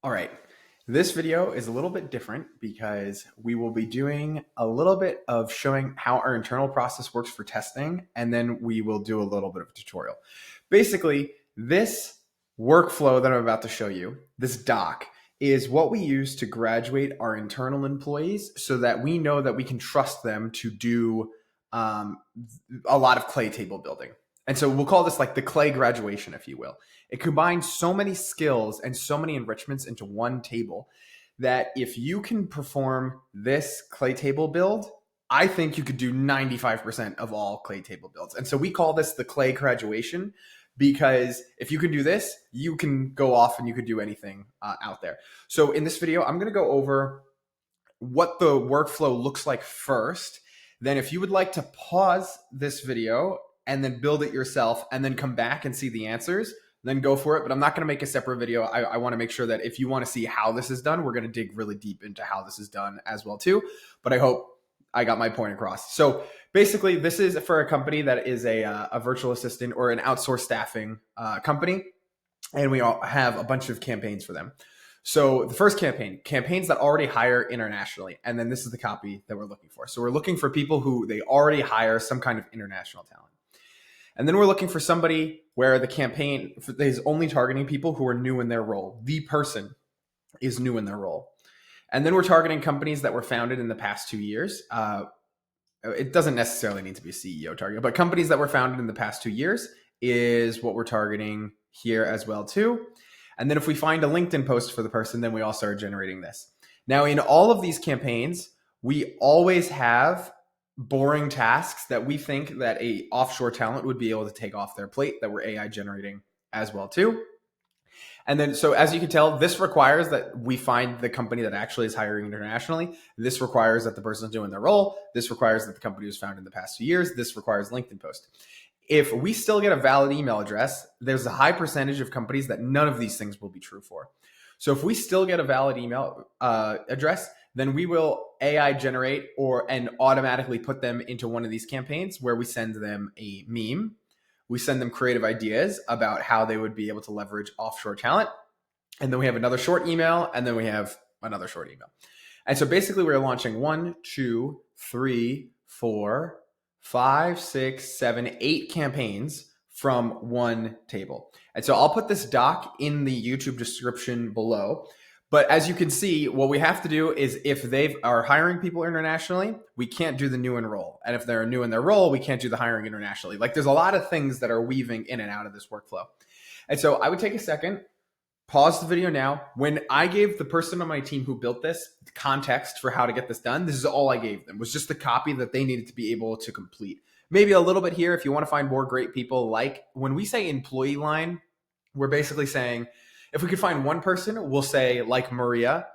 All right. This video is a little bit different because we will be doing a little bit of showing how our internal process works for testing, and then we will do a little bit of a tutorial. Basically, this workflow that I'm about to show you, this doc, is what we use to graduate our internal employees so that we know that we can trust them to do um, a lot of clay table building. And so we'll call this like the clay graduation, if you will. It combines so many skills and so many enrichments into one table that if you can perform this clay table build, I think you could do 95% of all clay table builds. And so we call this the clay graduation because if you can do this, you can go off and you could do anything out there. So in this video, I'm going to go over what the workflow looks like first. Then if you would like to pause this video and then build it yourself and then come back and see the answers, then go for it. But I'm not going to make a separate video. I want to make sure that if you want to see how this is done, we're going to dig really deep into how this is done as well too. But I hope I got my point across. So basically, this is for a company that is a virtual assistant or an outsourced staffing company. And we all have a bunch of campaigns for them. So the first campaign, campaigns that already hire internationally. And then this is the copy that we're looking for. So we're looking for people who they already hire some kind of international talent. And then we're looking for somebody where the campaign is only targeting people who are new in their role. The person is new in their role. And then we're targeting companies that were founded in the past 2 years. It doesn't necessarily need to be a CEO target, but companies that were founded in the past 2 years is what we're targeting here as well too. And then if we find a LinkedIn post for the person, then we all start generating this. Now, in all of these campaigns, we always have boring tasks that we think that a offshore talent would be able to take off their plate that we're AI generating as well too. And then, so as you can tell, this requires that we find the company that actually is hiring internationally. This requires that the person is doing their role. This requires that the company was founded in the past 2 years. This requires LinkedIn post. If we still get a valid email address, there's a high percentage of companies that none of these things will be true for. So if we still get a valid email address, then we will AI generate and automatically put them into one of these campaigns where we send them a meme. We send them creative ideas about how they would be able to leverage offshore talent. And then we have another short email, and then we have another short email. And so basically we're launching 1, 2, 3, 4, 5, 6, 7, 8 campaigns from one table. And so I'll put this doc in the YouTube description below. But as you can see, what we have to do is if they are hiring people internationally, we can't do the new enroll. And if they're new in their role, we can't do the hiring internationally. Like there's a lot of things that are weaving in and out of this workflow. And so I would take a second, pause the video now. When I gave the person on my team who built this context for how to get this done, this is all I gave them, was just the copy that they needed to be able to complete. Maybe a little bit here if you want to find more great people. Like when we say employee line, we're basically saying, if we could find one person, we'll say like Maria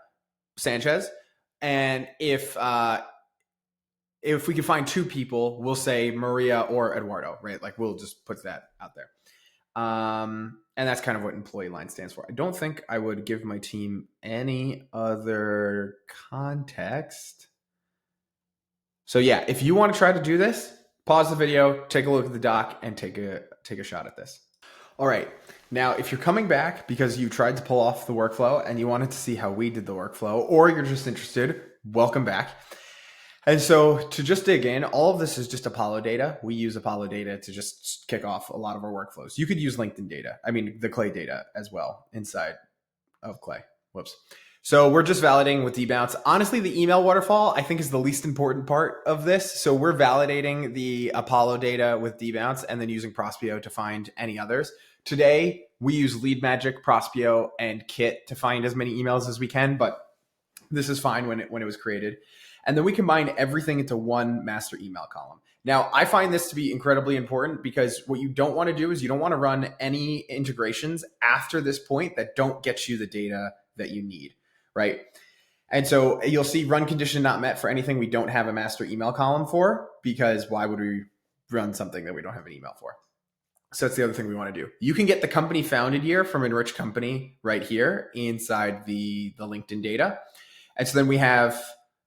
Sanchez. And if we could find 2 people, we'll say Maria or Eduardo, right? Like we'll just put that out there. And that's kind of what employee line stands for. I don't think I would give my team any other context. So yeah, if you want to try to do this, pause the video, take a look at the doc, and take a shot at this. All right. Now, if you're coming back because you tried to pull off the workflow and you wanted to see how we did the workflow, or you're just interested, welcome back. And so to just dig in, all of this is just Apollo data. We use Apollo data to just kick off a lot of our workflows. You could use LinkedIn data. I mean, the Clay data as well inside of Clay. Whoops. So we're just validating with debounce. Honestly, the email waterfall, I think, is the least important part of this. So we're validating the Apollo data with debounce and then using Prospeo to find any others. Today, we use Lead Magic, Prospeo, and Kit to find as many emails as we can, but this is fine when it was created. And then we combine everything into one master email column. Now, I find this to be incredibly important because what you don't want to do is you don't want to run any integrations after this point that don't get you the data that you need, right? And so you'll see run condition not met for anything we don't have a master email column for, because why would we run something that we don't have an email for? So that's the other thing we want to do. You can get the company founded year from Enrich Company right here inside the LinkedIn data. And so then we have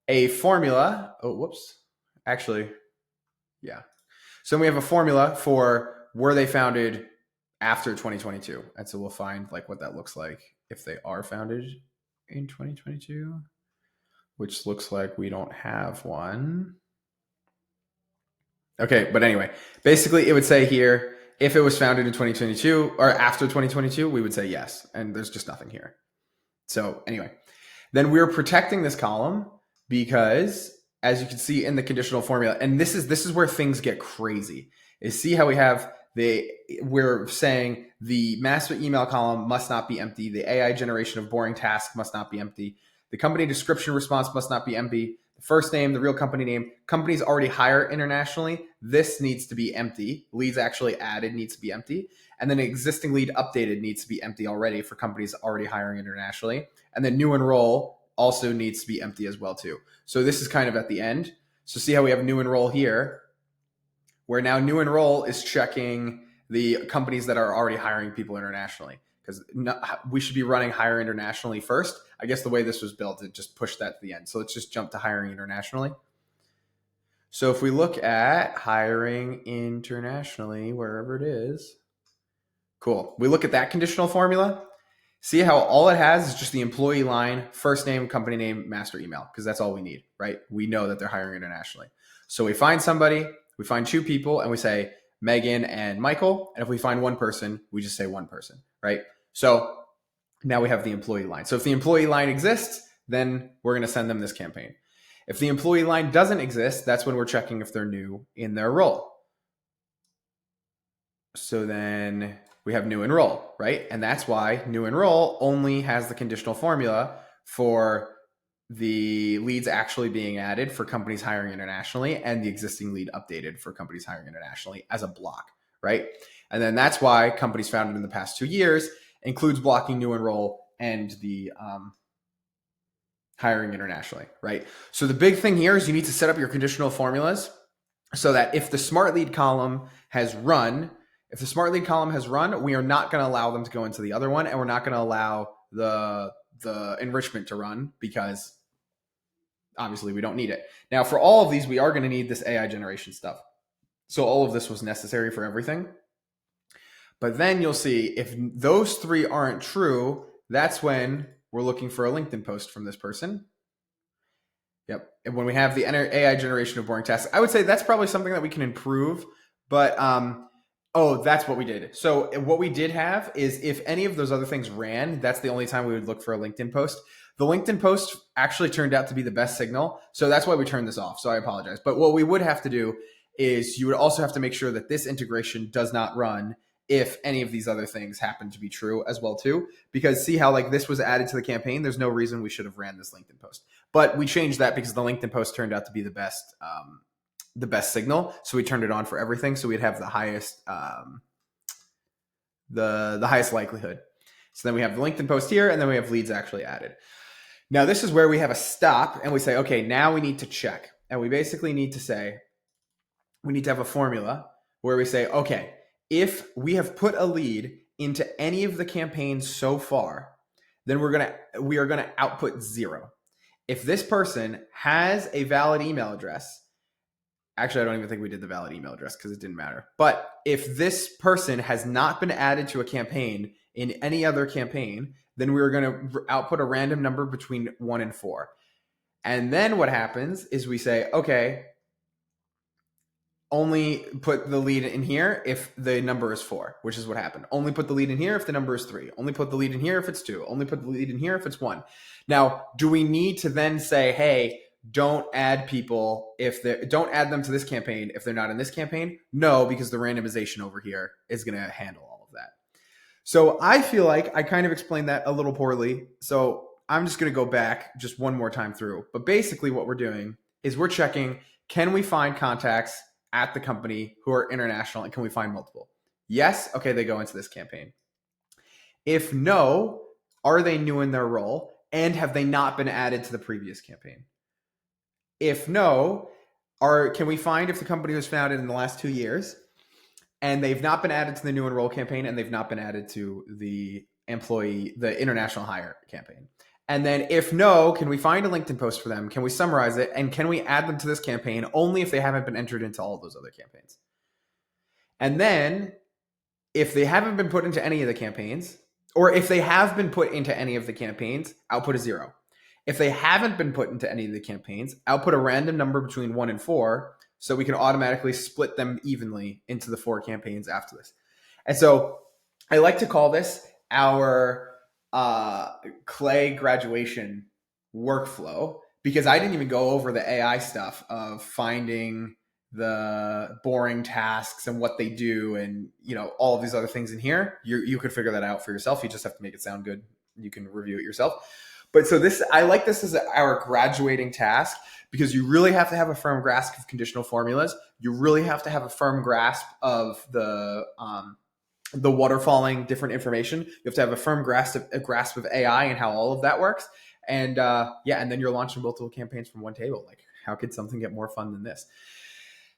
a formula. Oh, whoops. Actually, yeah. So we have a formula for were they founded after 2022. And so we'll find like what that looks like if they are founded in 2022, which looks like we don't have one. Okay, but anyway, basically it would say here, if it was founded in 2022 or after 2022, we would say yes. And there's just nothing here. So anyway, then we're protecting this column because, as you can see in the conditional formula, and this is where things get crazy, is see how we're saying the master email column must not be empty. The AI generation of boring tasks must not be empty. The company description response must not be empty. The first name, the real company name, companies already hire internationally. This needs to be empty. Leads actually added needs to be empty. And then existing lead updated needs to be empty already for companies already hiring internationally. And then new enroll also needs to be empty as well too. So this is kind of at the end. So see how we have new enroll here, where now new enroll is checking the companies that are already hiring people internationally, because we should be running hire internationally first. I guess the way this was built, it just pushed that to the end. So let's just jump to hiring internationally. So if we look at hiring internationally, wherever it is, cool. We look at that conditional formula. See how all it has is just the employee line, first name, company name, master email, because that's all we need, right? We know that they're hiring internationally. So we find somebody, we find two people, and we say Megan and Michael. And if we find one person, we just say one person, right? So now we have the employee line. So if the employee line exists, then we're going to send them this campaign. If the employee line doesn't exist, that's when we're checking if they're new in their role. So then we have new enroll, right? And that's why new enroll only has the conditional formula for the leads actually being added for companies hiring internationally and the existing lead updated for companies hiring internationally as a block, right? And then that's why companies founded in the past 2 years includes blocking new enroll and the hiring internationally, right? So the big thing here is you need to set up your conditional formulas so that if the smart lead column has run, we are not going to allow them to go into the other one, and we're not going to allow the enrichment to run because obviously we don't need it. Now, for all of these, we are going to need this AI generation stuff. So all of this was necessary for everything. But then you'll see if those three aren't true, that's when we're looking for a LinkedIn post from this person. Yep. And when we have the AI generation of boring tasks, I would say that's probably something that we can improve. But oh, that's what we did. So what we did have is if any of those other things ran, that's the only time we would look for a LinkedIn post. The LinkedIn post actually turned out to be the best signal. So that's why we turned this off. So I apologize. But what we would have to do is you would also have to make sure that this integration does not run if any of these other things happen to be true as well too. Because see how like this was added to the campaign, there's no reason we should have ran this LinkedIn post. But we changed that because the LinkedIn post turned out to be the best signal. So we turned it on for everything. So we'd have the highest the highest likelihood. So then we have the LinkedIn post here, and then we have leads actually added. Now this is where we have a stop and we say, okay, now we need to check. And we basically need to say, we need to have a formula where we say, okay, if we have put a lead into any of the campaigns so far, then we are gonna output 0. If this person has a valid email address, actually, I don't even think we did the valid email address because it didn't matter. But if this person has not been added to a campaign in any other campaign, then we're going to output a random number between 1 and 4. And then what happens is we say, okay, only put the lead in here if the number is 4, which is what happened. Only put the lead in here if the number is 3. Only put the lead in here if it's 2. Only put the lead in here if it's 1. Now, do we need to then say, hey, don't add people don't add them to this campaign if they're not in this campaign? No, because the randomization over here is going to handle all of that. So I feel like I kind of explained that a little poorly. So I'm just going to go back just one more time through. But basically what we're doing is we're checking, can we find contacts at the company who are international, and can we find multiple? Yes. Okay, they go into this campaign. If no, are they new in their role, and have they not been added to the previous campaign? If no, can we find if the company was founded in the last 2 years and they've not been added to the new enroll campaign and they've not been added to the international hire campaign? And then if no, can we find a LinkedIn post for them? Can we summarize it? And can we add them to this campaign only if they haven't been entered into all of those other campaigns? And then if they haven't been put into any of the campaigns, or if they have been put into any of the campaigns, output a 0. If they haven't been put into any of the campaigns, output a random number between 1 and 4, so we can automatically split them evenly into the 4 campaigns after this. And so I like to call this our Clay graduation workflow, because I didn't even go over the AI stuff of finding the boring tasks and what they do, and all of these other things in here. You could figure that out for yourself. You just have to make it sound good. You can review it yourself. But so I like this as our graduating task, because you really have to have a firm grasp of conditional formulas. You really have to have a firm grasp of the waterfalling different information. You have to have a firm grasp of AI and how all of that works. And and then you're launching multiple campaigns from one table. Like, how could something get more fun than this?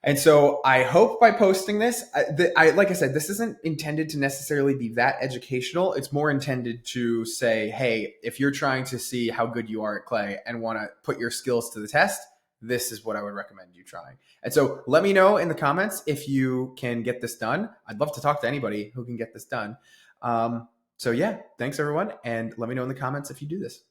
And so I hope by posting this, like I said, this isn't intended to necessarily be that educational. It's more intended to say, hey, if you're trying to see how good you are at Clay and want to put your skills to the test, this is what I would recommend you trying. And so let me know in the comments if you can get this done. I'd love to talk to anybody who can get this done. So yeah, thanks everyone. And let me know in the comments if you do this.